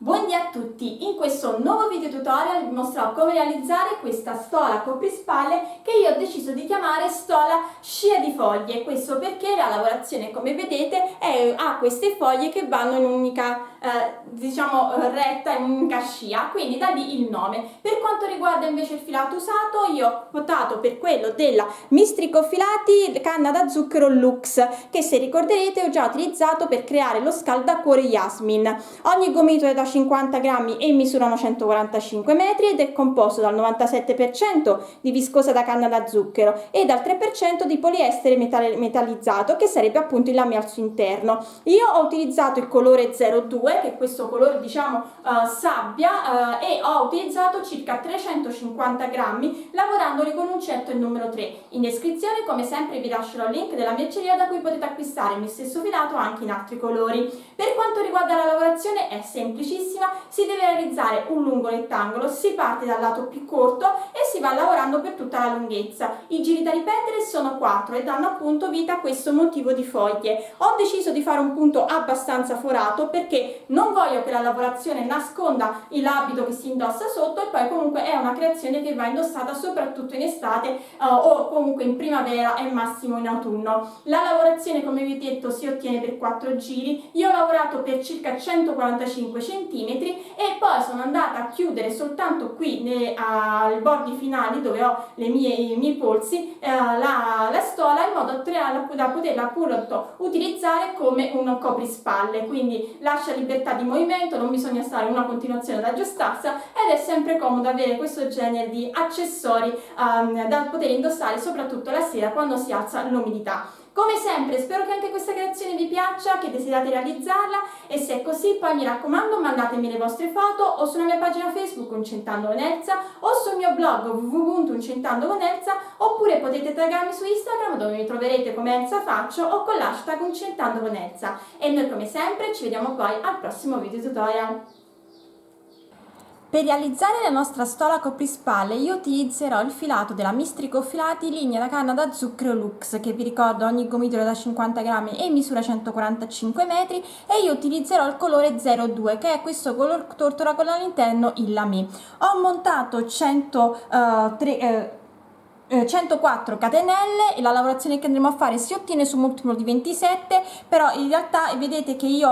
Buondì a tutti! In questo nuovo video tutorial vi mostrerò come realizzare questa stola coprispalle che io ho deciso di chiamare stola scia di foglie. Questo perché la lavorazione, come vedete, ha queste foglie che vanno in un'unica retta, in un'unica scia, quindi da lì il nome. Per quanto riguarda invece il filato usato, io ho optato per quello della Mistrico Filati canna da zucchero Lux, che se ricorderete ho già utilizzato per creare lo scaldacuore Yasmin. Ogni gomito è da 50 grammi e misurano 145 metri ed è composto dal 97% di viscosa da canna da zucchero e dal 3% di poliestere metallizzato, che sarebbe appunto il lame al suo interno. Io ho utilizzato il colore 02, che è questo colore sabbia, e ho utilizzato circa 350 grammi lavorandoli con uncinetto il numero 3. In descrizione, come sempre, vi lascerò il link della merceria da cui potete acquistare il mio stesso filato anche in altri colori. Per quanto riguarda la lavorazione è semplicissima, si deve realizzare un lungo rettangolo, si parte dal lato più corto e si va lavorando per tutta la lunghezza. I giri da ripetere sono 4 e danno appunto vita a questo motivo di foglie. Ho deciso di fare un punto abbastanza forato perché non voglio che la lavorazione nasconda l'abito che si indossa sotto, e poi comunque è una creazione che va indossata soprattutto in estate o comunque in primavera e massimo in autunno. La lavorazione, come vi ho detto, si ottiene per 4 giri. Io ho lavorato per circa 145 cm e poi sono andata a chiudere soltanto qui ai bordi finali, dove ho i miei polsi, la stola, in modo da poterla appunto utilizzare come un coprispalle, quindi lascia libertà di movimento, non bisogna stare una continuazione ad aggiustarsi ed è sempre comodo avere questo genere di accessori da poter indossare soprattutto la sera quando si alza l'umidità. Come sempre spero che anche questa creazione vi piaccia, che desiderate realizzarla, e se è così poi mi raccomando mandatemi le vostre foto o sulla mia pagina Facebook Uncentando con Elsa o sul mio blog www.uncentando con Elsa, oppure potete taggarmi su Instagram dove mi troverete come Elsa Faccio o con l'hashtag Uncentando con Elsa. E noi come sempre ci vediamo poi al prossimo video tutorial. Per realizzare la nostra stola coprispalle io utilizzerò il filato della Mistrico Filati linea da canna da zucchero Lux, che vi ricordo ogni gomitolo è da 50 grammi e misura 145 metri, e io utilizzerò il colore 02, che è questo color tortora con all'interno il lame. Ho montato 104 catenelle e la lavorazione che andremo a fare si ottiene su multiplo di 27, però in realtà vedete che io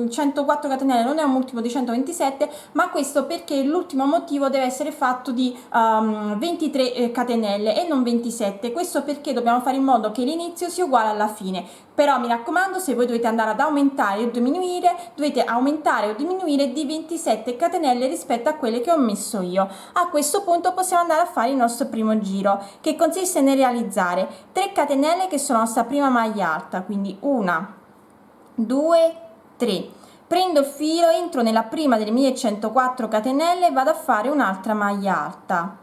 104 catenelle non è un multiplo di 127, ma questo perché l'ultimo motivo deve essere fatto di 23 catenelle e non 27. Questo perché dobbiamo fare in modo che l'inizio sia uguale alla fine. Però mi raccomando, se voi dovete andare ad aumentare o diminuire, dovete aumentare o diminuire di 27 catenelle rispetto a quelle che ho messo io. A questo punto possiamo andare a fare il nostro primo giro, che consiste nel realizzare 3 catenelle che sono la nostra prima maglia alta, quindi 1, 2, 3. Prendo il filo, entro nella prima delle mie 104 catenelle e vado a fare un'altra maglia alta.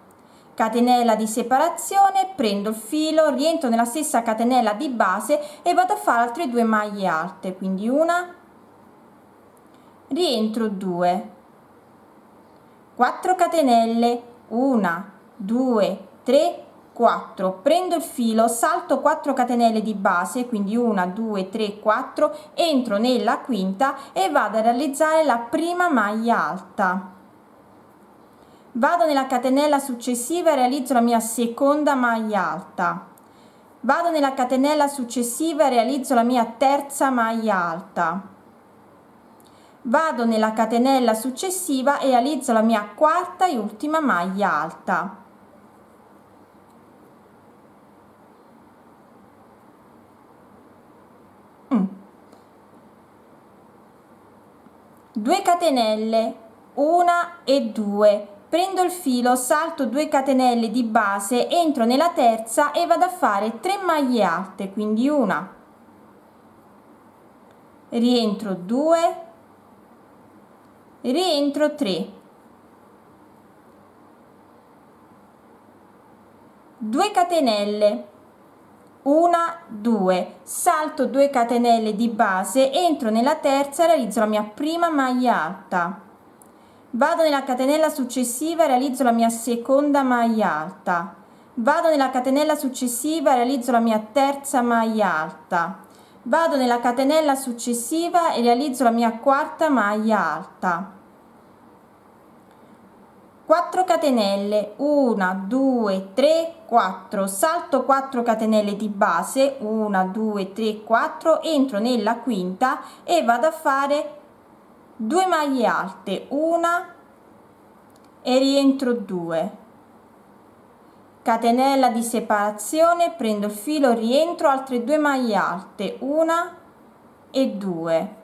Catenella di separazione, prendo il filo, rientro nella stessa catenella di base e vado a fare altre 2 maglie alte, quindi una, rientro 2, 4 catenelle, 1, 2, 3, 4, prendo il filo, salto 4 catenelle di base, quindi 1, 2, 3, 4, entro nella quinta e vado a realizzare la prima maglia alta. Vado nella catenella successiva e realizzo la mia seconda maglia alta. Vado nella catenella successiva e realizzo la mia terza maglia alta. Vado nella catenella successiva e realizzo la mia quarta e ultima maglia alta. Due catenelle, una e 2. Prendo il filo, salto 2 catenelle di base, entro nella terza e vado a fare 3 maglie alte, quindi una, rientro 2, rientro 3, 2 catenelle, 1, 2, salto 2 catenelle di base, entro nella terza e realizzo la mia prima maglia alta. Vado nella catenella successiva e realizzo la mia seconda maglia alta. Vado nella catenella successiva e realizzo la mia terza maglia alta. Vado nella catenella successiva e realizzo la mia quarta maglia alta. 4 catenelle, 1 2 3 4, salto 4 catenelle di base, 1 2 3 4, entro nella quinta e vado a fare 2 maglie alte, una e rientro 2, catenella di separazione, prendo il filo, rientro, altre 2 maglie alte, una e 2,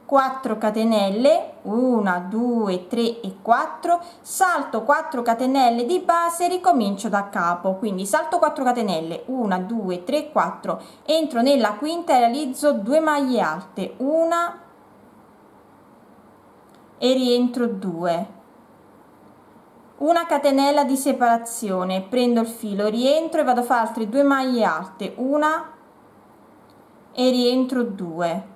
4 catenelle, 1 2 3 e 4, salto 4 catenelle di base, ricomincio da capo, quindi salto 4 catenelle, 1 2 3 4, entro nella quinta e realizzo 2 maglie alte, una e rientro 2, una catenella di separazione, prendo il filo, rientro e vado a fare altre 2 maglie alte, una e rientro 2,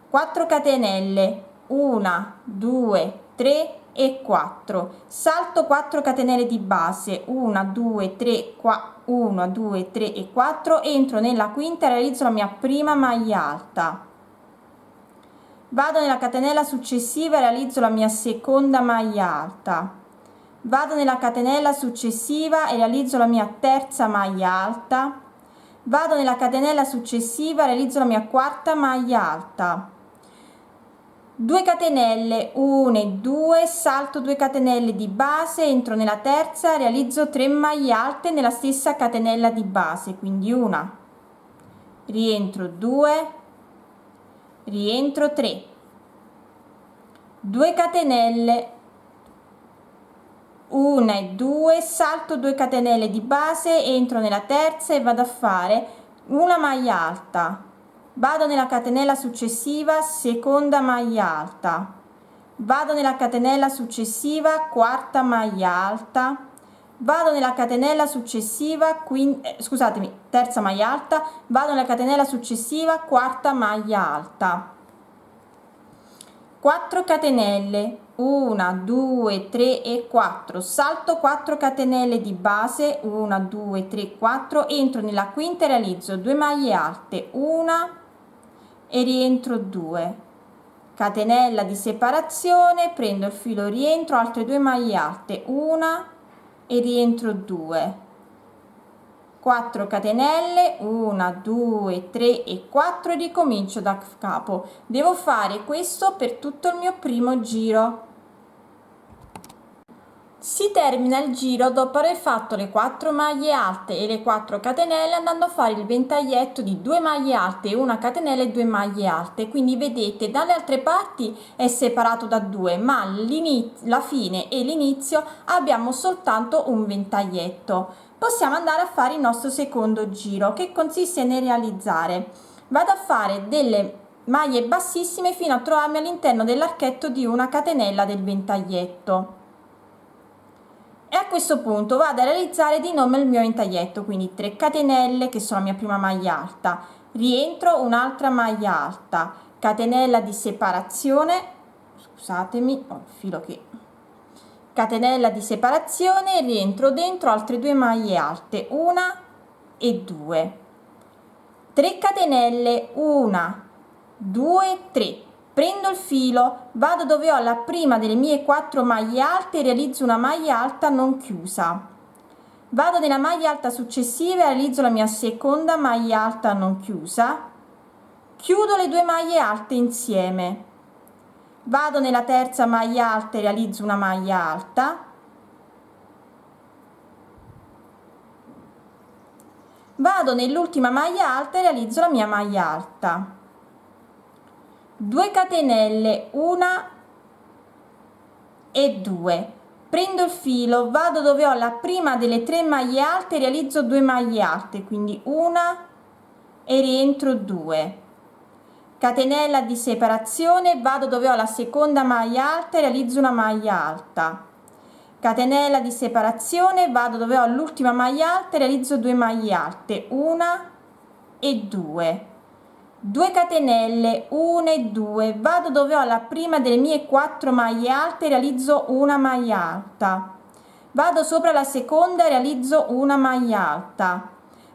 4 catenelle, 1 2 3 e 4, salto 4 catenelle di base, 1 2 3 1 2 3 e 4, entro nella quinta e realizzo la mia prima maglia alta, vado nella catenella successiva e realizzo la mia seconda maglia alta, vado nella catenella successiva e realizzo la mia terza maglia alta, vado nella catenella successiva e realizzo la mia quarta maglia alta, 2 catenelle, 1 e 2, salto 2 catenelle di base, entro nella terza, realizzo 3 maglie alte nella stessa catenella di base, quindi una, rientro 2, rientro 3, 2 catenelle, 1 e 2, salto 2 catenelle di base, entro nella terza e vado a fare una maglia alta, vado nella catenella successiva, seconda maglia alta, vado nella catenella successiva, quarta maglia alta, vado nella catenella successiva, terza maglia alta, vado nella catenella successiva, quarta maglia alta, 4 catenelle, 1 2 3 e 4, salto 4 catenelle di base, 1 2 3 4, entro nella quinta e realizzo 2 maglie alte, una e rientro 2, catenella di separazione, prendo il filo, rientro, altre 2 maglie alte, una e rientro 2, 4 catenelle, 1 2 3 e 4 e ricomincio da capo. Devo fare questo per tutto il mio primo giro. Si termina il giro dopo aver fatto le 4 maglie alte e le 4 catenelle, andando a fare il ventaglietto di 2 maglie alte, una catenella e 2 maglie alte. Quindi vedete, dalle altre parti è separato da 2, ma la fine e l'inizio abbiamo soltanto un ventaglietto. Possiamo andare a fare il nostro secondo giro, che consiste nel realizzare, vado a fare delle maglie bassissime fino a trovarmi all'interno dell'archetto di una catenella del ventaglietto. E a questo punto vado a realizzare di nuovo il mio ventaglietto, quindi 3 catenelle che sono la mia prima maglia alta, rientro, un'altra maglia alta, catenella di separazione, scusatemi, ho il filo che, catenella di separazione, rientro dentro, altre 2 maglie alte, una e 2, 3 catenelle, 1 2 3, prendo il filo, vado dove ho la prima delle mie 4 maglie alte e realizzo una maglia alta non chiusa, vado nella maglia alta successiva e realizzo la mia seconda maglia alta non chiusa, chiudo le 2 maglie alte insieme, vado nella terza maglia alta e realizzo una maglia alta, vado nell'ultima maglia alta e realizzo la mia maglia alta, 2 catenelle, 1 e 2, prendo il filo, vado dove ho la prima delle 3 maglie alte e realizzo 2 maglie alte, quindi una e rientro 2, catenella di separazione, vado dove ho la seconda maglia alta e realizzo una maglia alta, catenella di separazione, vado dove ho l'ultima maglia alta e realizzo 2 maglie alte, una e 2, 2 catenelle, 1 e 2, vado dove ho la prima delle mie 4 maglie alte e realizzo una maglia alta, vado sopra la seconda e realizzo una maglia alta,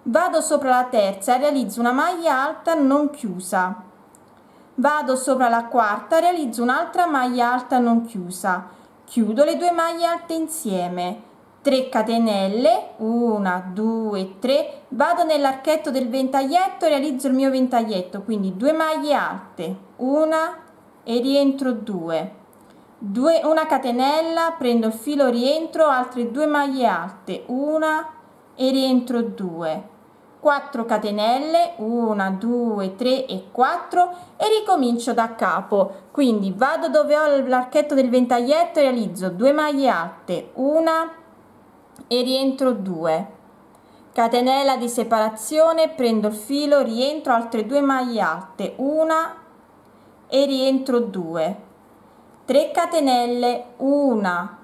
vado sopra la terza e realizzo una maglia alta non chiusa, vado sopra la quarta, realizzo un'altra maglia alta non chiusa, chiudo le 2 maglie alte insieme, 3 catenelle, 1 2 3, vado nell'archetto del ventaglietto, realizzo il mio ventaglietto, quindi 2 maglie alte, una e rientro 2, una catenella, prendo il filo, rientro, altre 2 maglie alte, una e rientro 2, 4 catenelle, 1 2 3 e 4 e ricomincio da capo. Quindi vado dove ho l'archetto del ventaglietto e realizzo 2 maglie alte, una e rientro 2, catenella di separazione, prendo il filo, rientro, altre 2 maglie alte, una e rientro 2, 3 catenelle, una,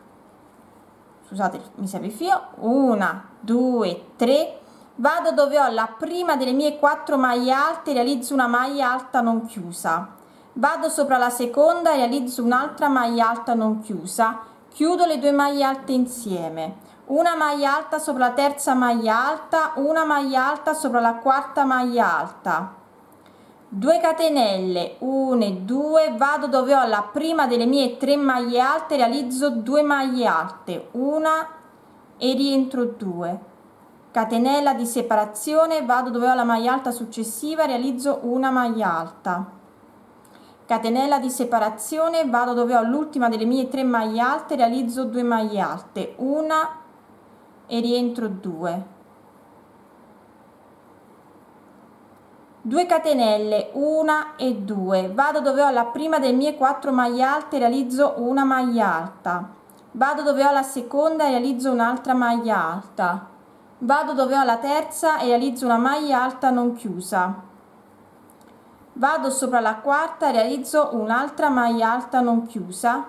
scusate mi serve il filo, 1 2 3, vado dove ho la prima delle mie 4 maglie alte, realizzo una maglia alta non chiusa, vado sopra la seconda, realizzo un'altra maglia alta non chiusa, chiudo le 2 maglie alte insieme, una maglia alta sopra la terza maglia alta, una maglia alta sopra la quarta maglia alta, 2 catenelle, 1 e 2, vado dove ho la prima delle mie 3 maglie alte, realizzo 2 maglie alte, una e rientro 2, catenella di separazione, vado dove ho la maglia alta successiva, realizzo una maglia alta, catenella di separazione, vado dove ho l'ultima delle mie 3 maglie alte, realizzo 2 maglie alte, una e rientro 2, 2 catenelle, 1 e 2, vado dove ho la prima delle mie 4 maglie alte, realizzo una maglia alta, vado dove ho la seconda e realizzo un'altra maglia alta, vado dove ho la terza e realizzo una maglia alta non chiusa, vado sopra la quarta e realizzo un'altra maglia alta non chiusa,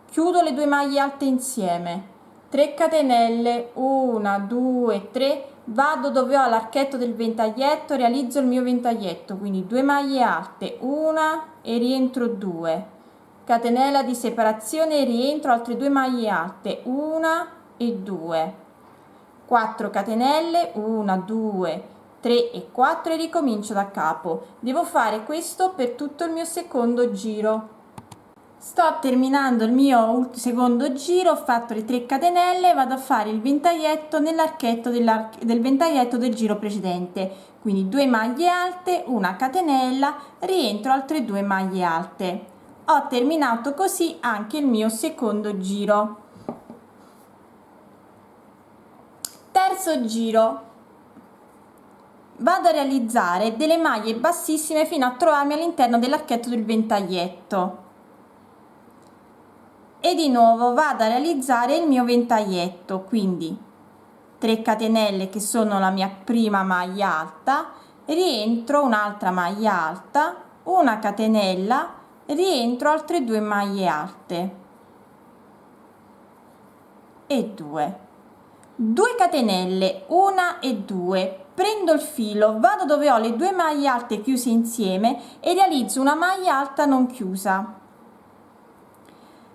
chiudo le 2 maglie alte insieme, 3 catenelle, 1 2 3, vado dove ho l'archetto del ventaglietto, realizzo il mio ventaglietto, quindi 2 maglie alte, una e rientro 2, catenella di separazione, rientro, altre 2 maglie alte, una e 2, 4 catenelle, 1 2 3 e 4 e ricomincio da capo. Devo fare questo per tutto il mio secondo giro. Sto terminando il mio secondo giro, ho fatto le 3 catenelle, vado a fare il ventaglietto nell'archetto del ventaglietto del giro precedente, quindi 2 maglie alte, una catenella, rientro, altre 2 maglie alte. Ho terminato così anche il mio secondo giro. Terzo giro, vado a realizzare delle maglie bassissime fino a trovarmi all'interno dell'archetto del ventaglietto e di nuovo vado a realizzare il mio ventaglietto, quindi 3 catenelle che sono la mia prima maglia alta, rientro, un'altra maglia alta, una catenella, rientro, altre 2 maglie alte e 2 catenelle, 1 e 2, prendo il filo, vado dove ho le 2 maglie alte chiuse insieme e realizzo una maglia alta non chiusa,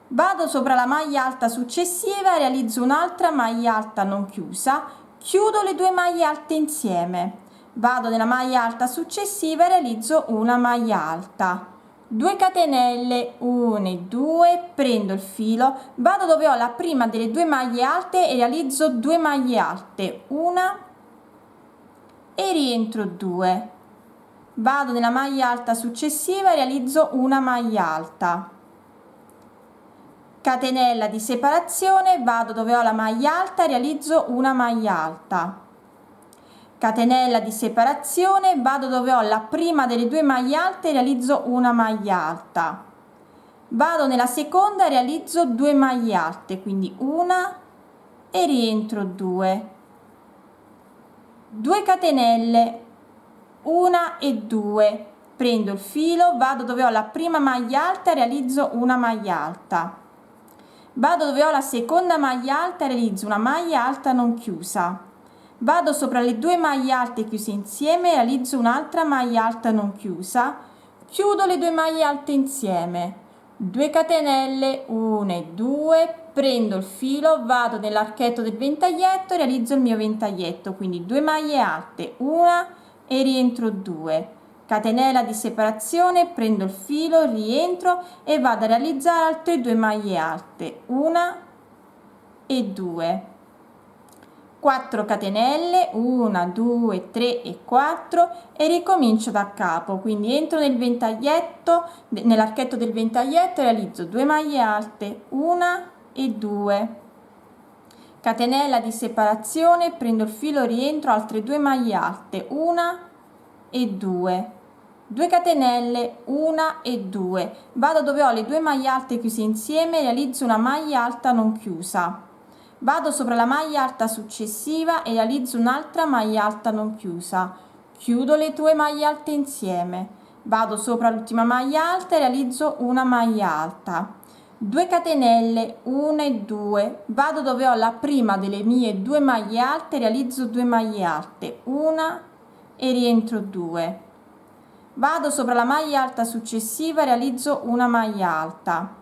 vado sopra la maglia alta successiva, realizzo un'altra maglia alta non chiusa, chiudo le 2 maglie alte insieme, vado nella maglia alta successiva e realizzo una maglia alta, 2 catenelle, 1 e 2, prendo il filo, vado dove ho la prima delle 2 maglie alte e realizzo 2 maglie alte, una e rientro 2, vado nella maglia alta successiva e realizzo una maglia alta, catenella di separazione, vado dove ho la maglia alta e realizzo una maglia alta, catenella di separazione, vado dove ho la prima delle 2 maglie alte e realizzo una maglia alta, vado nella seconda e realizzo 2 maglie alte, quindi una e rientro 2, 2 catenelle, 1 e 2, prendo il filo, vado dove ho la prima maglia alta e realizzo una maglia alta, vado dove ho la seconda maglia alta e realizzo una maglia alta non chiusa, vado sopra le 2 maglie alte chiuse insieme e realizzo un'altra maglia alta non chiusa, chiudo le 2 maglie alte insieme, 2 catenelle, 1 e 2, prendo il filo, vado nell'archetto del ventaglietto e realizzo il mio ventaglietto, quindi 2 maglie alte, una e rientro 2, catenella di separazione, prendo il filo, rientro e vado a realizzare altre 2 maglie alte, una e 2, 4 catenelle, 1 2 3 e 4 e ricomincio da capo, quindi entro nel ventaglietto, nell'archetto del ventaglietto, realizzo 2 maglie alte, una e 2, catenella di separazione, prendo il filo, rientro, altre 2 maglie alte, una e 2, 2 catenelle, una e 2, vado dove ho le 2 maglie alte chiuse insieme, realizzo una maglia alta non chiusa, vado sopra la maglia alta successiva e realizzo un'altra maglia alta non chiusa, chiudo le 2 maglie alte insieme, vado sopra l'ultima maglia alta e realizzo una maglia alta, 2 catenelle, 1 e 2, vado dove ho la prima delle mie 2 maglie alte, realizzo 2 maglie alte, una e rientro 2, vado sopra la maglia alta successiva, realizzo una maglia alta,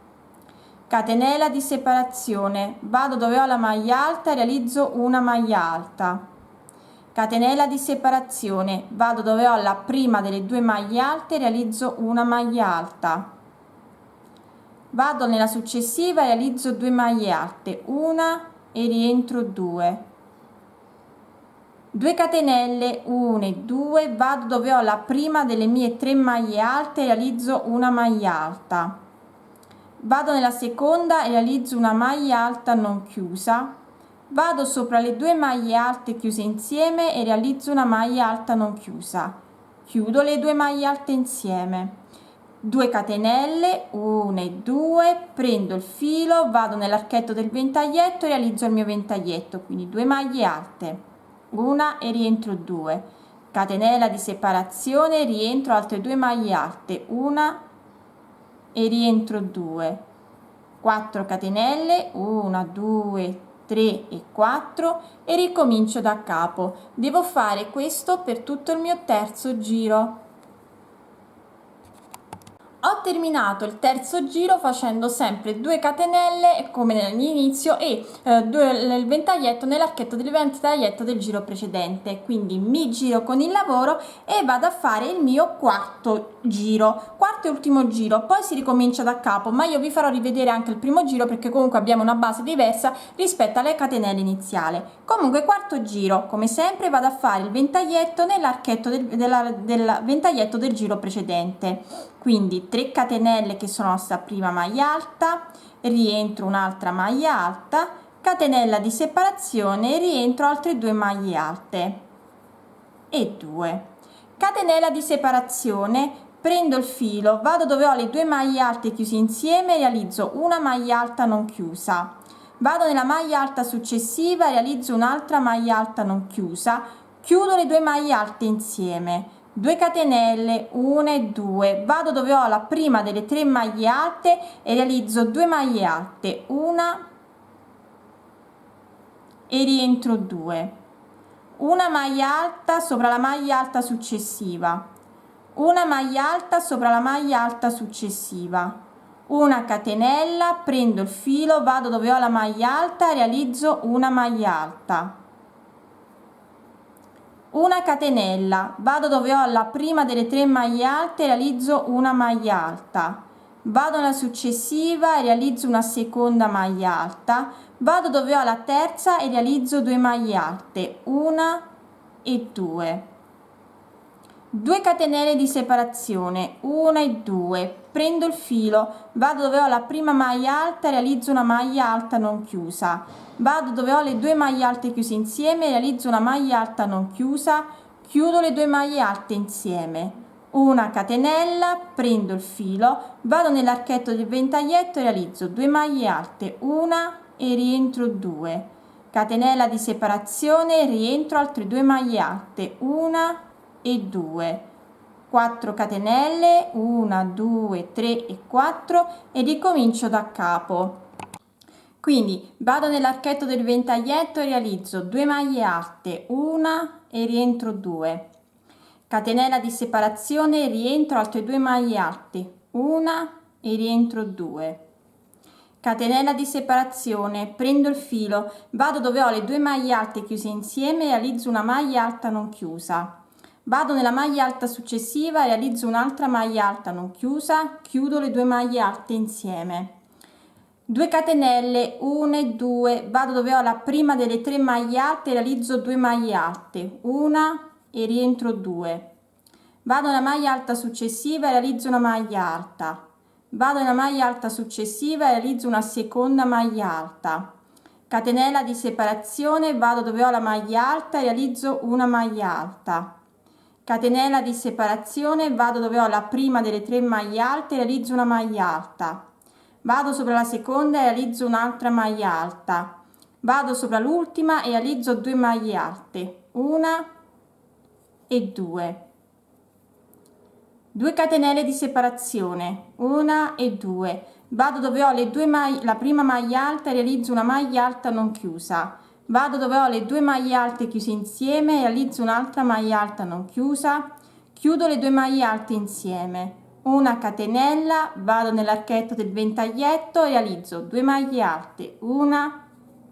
catenella di separazione, vado dove ho la maglia alta, realizzo una maglia alta, catenella di separazione, vado dove ho la prima delle 2 maglie alte, realizzo una maglia alta, vado nella successiva, realizzo 2 maglie alte, una e rientro 2, 2 catenelle, 1 e 2, vado dove ho la prima delle mie 3 maglie alte, realizzo una maglia alta, vado nella seconda e realizzo una maglia alta non chiusa, vado sopra le 2 maglie alte chiuse insieme e realizzo una maglia alta non chiusa, chiudo le 2 maglie alte insieme, 2 catenelle, 1 e 2, prendo il filo, vado nell'archetto del ventaglietto e realizzo il mio ventaglietto, quindi 2 maglie alte, una e rientro 2, catenella di separazione, rientro, altre 2 maglie alte, una e rientro 2, 4 catenelle, 1 2 3 e 4 e ricomincio da capo. Devo fare questo per tutto il mio terzo giro. Ho terminato il terzo giro facendo sempre 2 catenelle come all'inizio e il ventaglietto nell'archetto del ventaglietto del giro precedente, quindi mi giro con il lavoro e vado a fare il mio quarto e ultimo giro, poi si ricomincia da capo, ma io vi farò rivedere anche il primo giro perché comunque abbiamo una base diversa rispetto alle catenelle iniziali. Comunque quarto giro, come sempre vado a fare il ventaglietto nell'archetto del ventaglietto del giro precedente, quindi 3 catenelle che sono la nostra prima maglia alta, rientro un'altra maglia alta, catenella di separazione, rientro altre 2 maglie alte e 2, catenella di separazione, prendo il filo, vado dove ho le 2 maglie alte chiuse insieme, realizzo una maglia alta non chiusa, vado nella maglia alta successiva, realizzo un'altra maglia alta non chiusa, chiudo le 2 maglie alte insieme, 2 catenelle, 1 e 2, vado dove ho la prima delle 3 maglie alte e realizzo 2 maglie alte, una e rientro 2, una maglia alta sopra la maglia alta successiva, una maglia alta sopra la maglia alta successiva, una catenella, prendo il filo, vado dove ho la maglia alta, realizzo una maglia alta, una catenella, vado dove ho la prima delle 3 maglie alte, realizzo una maglia alta, vado nella successiva e realizzo una seconda maglia alta, vado dove ho la terza e realizzo 2 maglie alte, una e 2, 2 catenelle di separazione, 1 e 2, prendo il filo, vado dove ho la prima maglia alta e realizzo una maglia alta non chiusa, vado dove ho le 2 maglie alte chiuse insieme e realizzo una maglia alta non chiusa, chiudo le 2 maglie alte insieme, una catenella, prendo il filo, vado nell'archetto del ventaglietto e realizzo 2 maglie alte, una e rientro 2, catenella di separazione, rientro, altre 2 maglie alte, una e 2, 4 catenelle, 1 2 3 e 4 e ricomincio da capo. Quindi vado nell'archetto del ventaglietto e realizzo 2 maglie alte, una e rientro 2, catenella di separazione, rientro, altre 2 maglie alte, una e rientro 2, catenella di separazione, prendo il filo, vado dove ho le 2 maglie alte chiuse insieme e realizzo una maglia alta non chiusa, Vado nella maglia alta successiva, realizzo un'altra maglia alta non chiusa, chiudo le 2 maglie alte insieme. 2 catenelle, 1 e 2, vado dove ho la prima delle 3 maglie alte, realizzo 2 maglie alte, una e rientro 2. Vado nella maglia alta successiva e realizzo una maglia alta. Vado nella maglia alta successiva e realizzo una seconda maglia alta. Catenella di separazione, vado dove ho la maglia alta e realizzo una maglia alta. Catenella di separazione, vado dove ho la prima delle 3 maglie alte e realizzo una maglia alta. Vado sopra la seconda e realizzo un'altra maglia alta. Vado sopra l'ultima e realizzo 2 maglie alte, una e 2. 2 catenelle di separazione, una e 2. Vado dove ho le 2 maglie, la prima maglia alta e realizzo una maglia alta non chiusa. Vado dove ho le 2 maglie alte chiuse insieme e realizzo un'altra maglia alta non chiusa. Chiudo le 2 maglie alte insieme. Una catenella, vado nell'archetto del ventaglietto e realizzo 2 maglie alte, una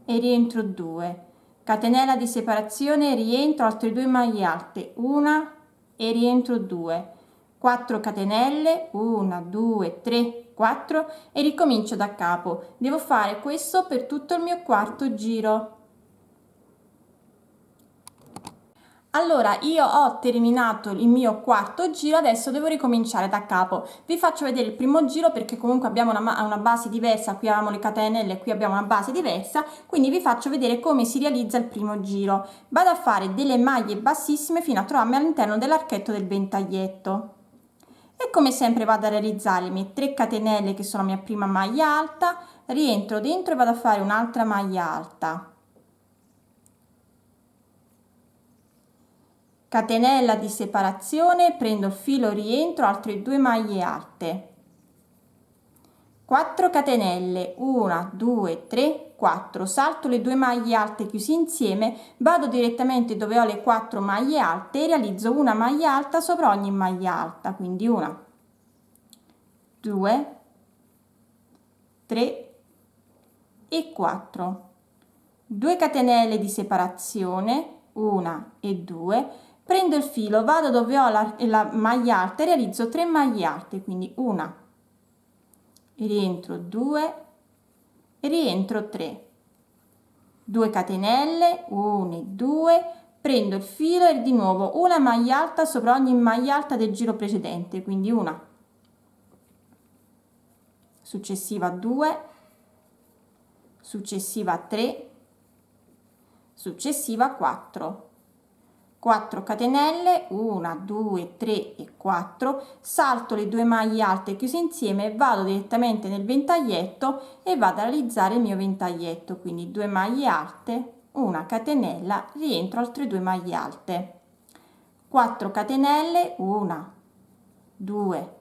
e rientro 2. Catenella di separazione, rientro altre 2 maglie alte, una e rientro 2. 4 catenelle, 1, 2, 3, 4 e ricomincio da capo. Devo fare questo per tutto il mio quarto giro. Allora, io ho terminato il mio quarto giro, adesso devo ricominciare da capo. Vi faccio vedere il primo giro perché comunque abbiamo una base diversa, qui abbiamo le catenelle, qui abbiamo una base diversa, quindi vi faccio vedere come si realizza il primo giro. Vado a fare delle maglie bassissime fino a trovarmi all'interno dell'archetto del ventaglietto. E come sempre vado a realizzare le mie 3 catenelle che sono la mia prima maglia alta, rientro dentro e vado a fare un'altra maglia alta. Catenella di separazione, prendo il filo, rientro, altre 2 maglie alte. 4 catenelle, 1, 2, 3, 4, salto le 2 maglie alte chiuse insieme, vado direttamente dove ho le 4 maglie alte e realizzo una maglia alta sopra ogni maglia alta, quindi 1, 2, 3 e 4. 2 catenelle di separazione, 1 e 2, prendo il filo, vado dove ho la maglia alta e realizzo 3 maglie alte, quindi una, rientro 2, rientro 3, 2 catenelle, 1 e 2, prendo il filo e di nuovo una maglia alta sopra ogni maglia alta del giro precedente, quindi una, successiva 2, successiva 3, successiva 4. 4 catenelle, 1, 2, 3 e 4, salto le 2 maglie alte chiuse insieme, vado direttamente nel ventaglietto e vado a realizzare il mio ventaglietto, quindi 2 maglie alte, una catenella, rientro altre 2 maglie alte, 4 catenelle, 1, 2,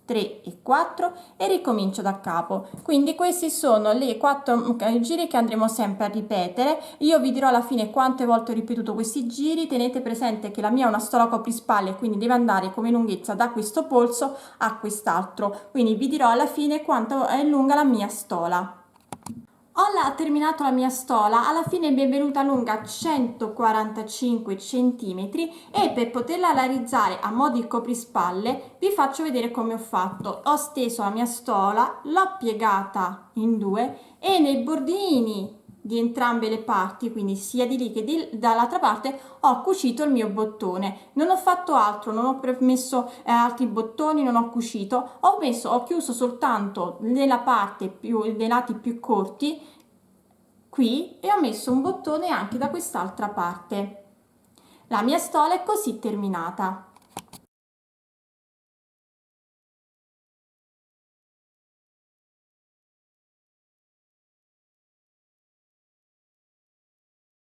3 e 4 e ricomincio da capo. Quindi questi sono le 4 giri che andremo sempre a ripetere. Io vi dirò alla fine quante volte ho ripetuto questi giri. Tenete presente che la mia è una stola coprispalle, quindi deve andare come lunghezza da questo polso a quest'altro, quindi vi dirò alla fine quanto è lunga la mia stola. Ho terminato la mia stola, alla fine mi è venuta lunga 145 cm e per poterla realizzare a mo' di coprispalle vi faccio vedere come ho fatto. Ho steso la mia stola, l'ho piegata in 2 e nei bordini di entrambe le parti, quindi sia di lì che dall'altra parte, ho cucito il mio bottone. Non ho fatto altro, non ho messo altri bottoni, non ho cucito, ho chiuso soltanto nella parte dei lati più corti qui e ho messo un bottone anche da quest'altra parte. La mia stola è così terminata.